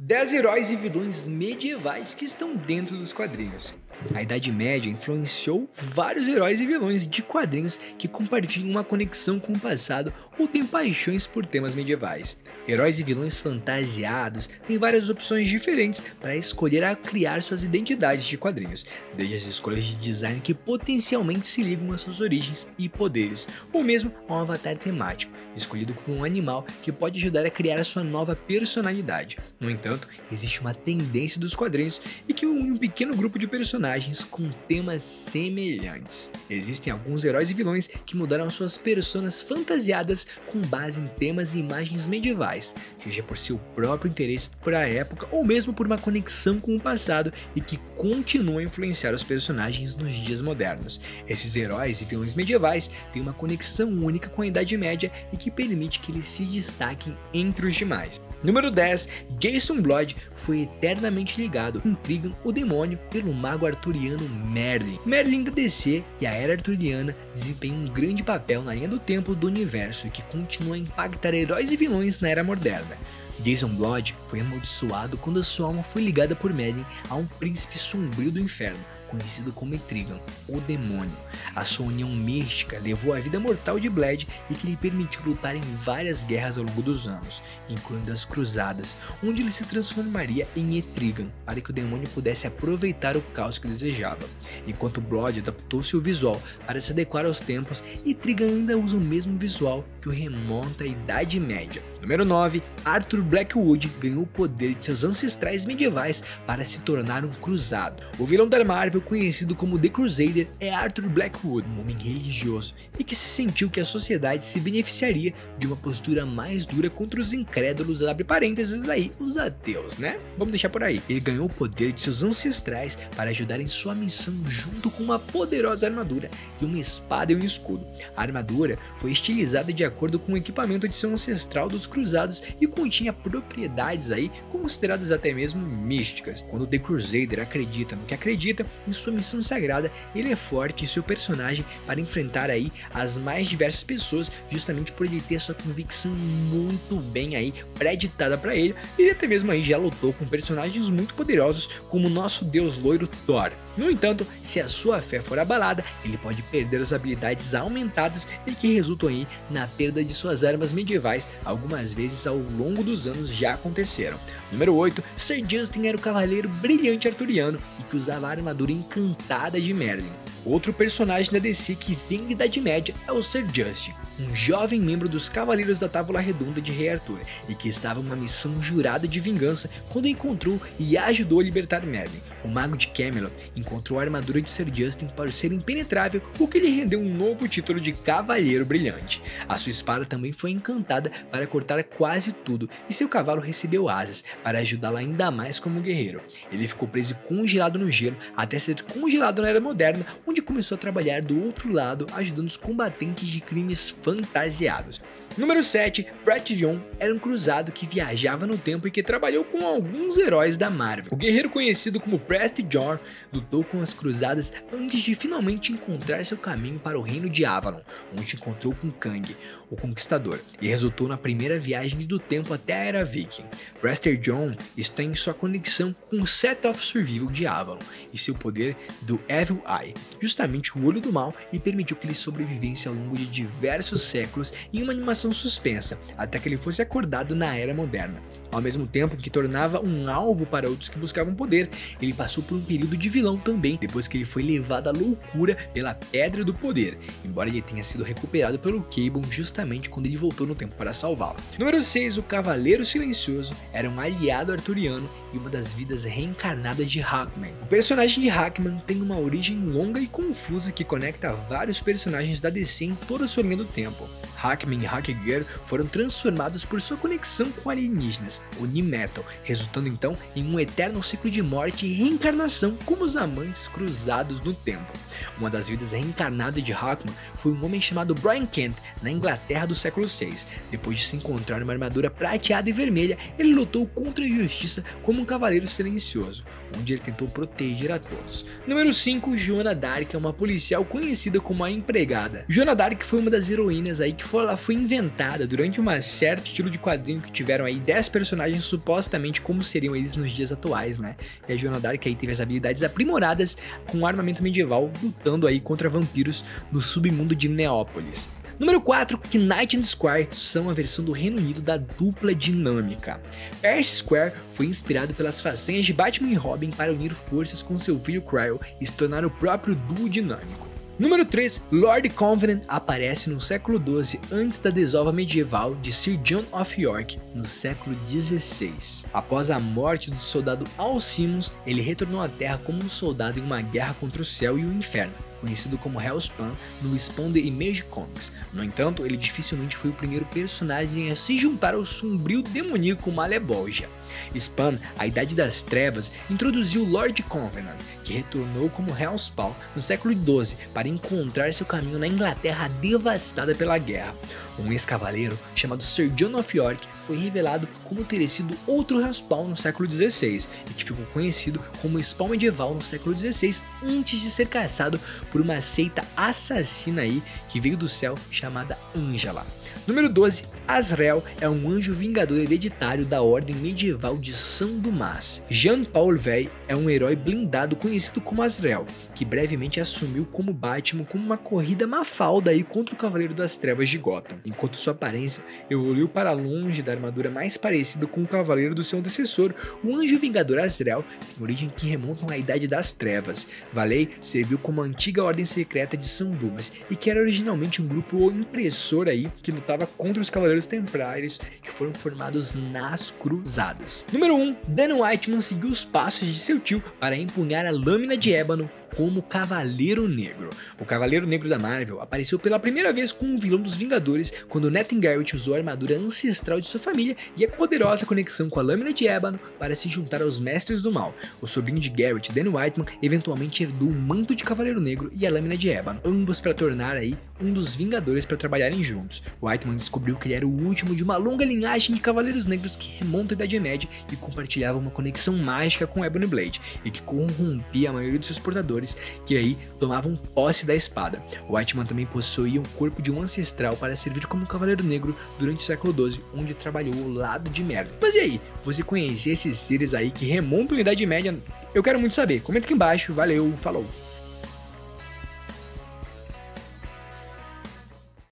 10 heróis e vilões medievais que estão dentro dos quadrinhos. A Idade Média influenciou vários heróis e vilões de quadrinhos que compartilham uma conexão com o passado ou têm paixões por temas medievais. Heróis e vilões fantasiados têm várias opções diferentes para escolher a criar suas identidades de quadrinhos, desde as escolhas de design que potencialmente se ligam às suas origens e poderes, ou mesmo a um avatar temático, escolhido como um animal que pode ajudar a criar a sua nova personalidade. No entanto, existe uma tendência dos quadrinhos e que une um pequeno grupo de personagens com temas semelhantes. Existem alguns heróis e vilões que mudaram suas personas fantasiadas com base em temas e imagens medievais, seja por seu próprio interesse por a época ou mesmo por uma conexão com o passado e que continuam a influenciar os personagens nos dias modernos. Esses heróis e vilões medievais têm uma conexão única com a Idade Média e que permite que eles se destaquem entre os demais. Número 10. Jason Blood foi eternamente ligado a Trigon, o demônio, pelo mago arturiano Merlin. Merlin da DC e a Era Arturiana desempenham um grande papel na linha do tempo do universo e que continua a impactar heróis e vilões na Era Moderna. Jason Blood foi amaldiçoado quando a sua alma foi ligada por Merlin a um príncipe sombrio do inferno, conhecido como Trigon, o demônio. A sua união mística levou à vida mortal de Blood e que lhe permitiu lutar em várias guerras ao longo dos anos, incluindo as Cruzadas, onde ele se transformaria em Etrigan para que o demônio pudesse aproveitar o caos que desejava. Enquanto Blood adaptou seu visual para se adequar aos tempos, Etrigan ainda usa o mesmo visual que o remonta à Idade Média. Número 9. Arthur Blackwood ganhou o poder de seus ancestrais medievais para se tornar um cruzado. O vilão da Marvel, conhecido como The Crusader, é Arthur Blackwood, um homem religioso e que se sentiu que a sociedade se beneficiaria de uma postura mais dura contra os incrédulos, abre parênteses aí, os ateus, né? Vamos deixar por aí. Ele ganhou o poder de seus ancestrais para ajudar em sua missão junto com uma poderosa armadura e uma espada e um escudo. A armadura foi estilizada de acordo com o equipamento de seu ancestral dos cruzados e continha propriedades aí consideradas até mesmo místicas. Quando The Crusader acredita no que acredita em sua missão sagrada, ele é forte em seu personagem para enfrentar aí as mais diversas pessoas, justamente por ele ter sua convicção muito bem aí preditada para ele. Ele até mesmo aí já lutou com personagens muito poderosos como o nosso deus loiro Thor. No entanto, se a sua fé for abalada, ele pode perder as habilidades aumentadas e que resultam aí na perda de suas armas medievais, algumas vezes ao longo dos anos já aconteceram. Número 8. Ser Justin era o cavaleiro brilhante arturiano e que usava a armadura encantada de Merlin. Outro personagem da DC que vem da Idade Média é o Ser Justin, um jovem membro dos Cavaleiros da Távola Redonda de Rei Arthur e que estava em uma missão jurada de vingança quando encontrou e ajudou a libertar Merlin. O mago de Camelot encontrou a armadura de Ser Justin para ser impenetrável, o que lhe rendeu um novo título de Cavaleiro Brilhante. A sua espada também foi encantada para cortar quase tudo e seu cavalo recebeu asas para ajudá-lo ainda mais como guerreiro. Ele ficou preso e congelado no gelo até ser congelado na Era Moderna, onde começou a trabalhar do outro lado ajudando os combatentes de crimes fantasiados. Número 7. Brett John era um cruzado que viajava no tempo e que trabalhou com alguns heróis da Marvel. O guerreiro conhecido como Prest John lutou com as cruzadas antes de finalmente encontrar seu caminho para o reino de Avalon, onde encontrou com Kang, o Conquistador, e resultou na primeira viagem do tempo até a Era Viking. Prester John está em sua conexão com o Set of Survival de Avalon e seu poder do Evil Eye, justamente o olho do mal, e permitiu que ele sobrevivesse ao longo de diversos séculos em uma animação suspensa, até que ele fosse acordado na Era Moderna. Ao mesmo tempo que tornava um alvo para outros que buscavam poder, ele passou por um período de vilão também, depois que ele foi levado à loucura pela Pedra do Poder, embora ele tenha sido recuperado pelo Cable justamente quando ele voltou no tempo para salvá-lo. Número 6. O Cavaleiro Silencioso era um aliado arturiano e uma das vidas reencarnadas de Hackman. O personagem de Hackman tem uma origem longa e confusa que conecta vários personagens da DC em toda a sua linha do tempo. Hackman e Hawkgirl foram transformados por sua conexão com alienígenas, o Nimetal, resultando então em um eterno ciclo de morte e reencarnação como os amantes cruzados no tempo. Uma das vidas reencarnadas de Hackman foi um homem chamado Brian Kent, na Inglaterra do século VI. Depois de se encontrar numa armadura prateada e vermelha, ele lutou contra a injustiça como um cavaleiro silencioso, onde ele tentou proteger a todos. Número 5. Joana Dark é uma policial conhecida como a Empregada. Joana Dark foi uma das heroínas aí que foi inventada durante um certo estilo de quadrinho que tiveram aí 10 personagens personagens supostamente como seriam eles nos dias atuais, né? E a Joana Dark aí teve as habilidades aprimoradas com um armamento medieval, lutando aí contra vampiros no submundo de Neópolis. Número 4, Knight and Squire são a versão do Reino Unido da dupla dinâmica. Percy Square foi inspirado pelas façanhas de Batman e Robin para unir forças com seu filho Cryle e se tornar o próprio duo dinâmico. Número 3, Lord Covenant aparece no século XII antes da desova medieval de Sir John of York no século XVI. Após a morte do soldado Alcimus, ele retornou à Terra como um soldado em uma guerra contra o céu e o inferno, conhecido como Hellspawn no Spawn The Image Comics. No entanto, ele dificilmente foi o primeiro personagem a se juntar ao sombrio demoníaco Malebolgia. Spawn, a Idade das Trevas, introduziu Lord Covenant, que retornou como Hellspawn no século XII para encontrar seu caminho na Inglaterra devastada pela guerra. Um ex-cavaleiro chamado Sir John of York foi revelado como ter sido outro Hellspawn no século XVI e que ficou conhecido como Spawn medieval no século XVI antes de ser caçado por uma seita assassina aí que veio do céu chamada Angela. Número 12, Azrael é um anjo vingador hereditário da Ordem Medieval de São Dumas. Jean-Paul Vey é um herói blindado conhecido como Azrael, que brevemente assumiu como Batman como uma corrida mafalda aí contra o Cavaleiro das Trevas de Gotham, enquanto sua aparência evoluiu para longe da armadura mais parecida com o Cavaleiro do seu antecessor. O anjo vingador Azrael tem origem que remontam à Idade das Trevas. Valei serviu como a antiga Ordem Secreta de São Dumas e que era originalmente um grupo impressor aí que lutava contra os Cavaleiros Templários que foram formados nas Cruzadas. Número 1, Dan Whiteman seguiu os passos de seu tio para empunhar a lâmina de ébano como Cavaleiro Negro. O Cavaleiro Negro da Marvel apareceu pela primeira vez como um vilão dos Vingadores quando Nathan Garrett usou a armadura ancestral de sua família e a poderosa conexão com a lâmina de ébano para se juntar aos Mestres do Mal. O sobrinho de Garrett, Dan Whiteman, eventualmente herdou o manto de Cavaleiro Negro e a lâmina de ébano, ambos para tornar aí um dos Vingadores para trabalharem juntos. Whiteman descobriu que ele era o último de uma longa linhagem de Cavaleiros Negros que remonta à Idade Média e compartilhava uma conexão mágica com Ebony Blade e que corrompia a maioria de seus portadores, que aí tomavam posse da espada. Whiteman também possuía o corpo de um ancestral para servir como Cavaleiro Negro durante o século XII, onde trabalhou ao lado de Merlin. Mas e aí, você conhecia esses seres aí que remontam à Idade Média? Eu quero muito saber, comenta aqui embaixo, valeu, falou!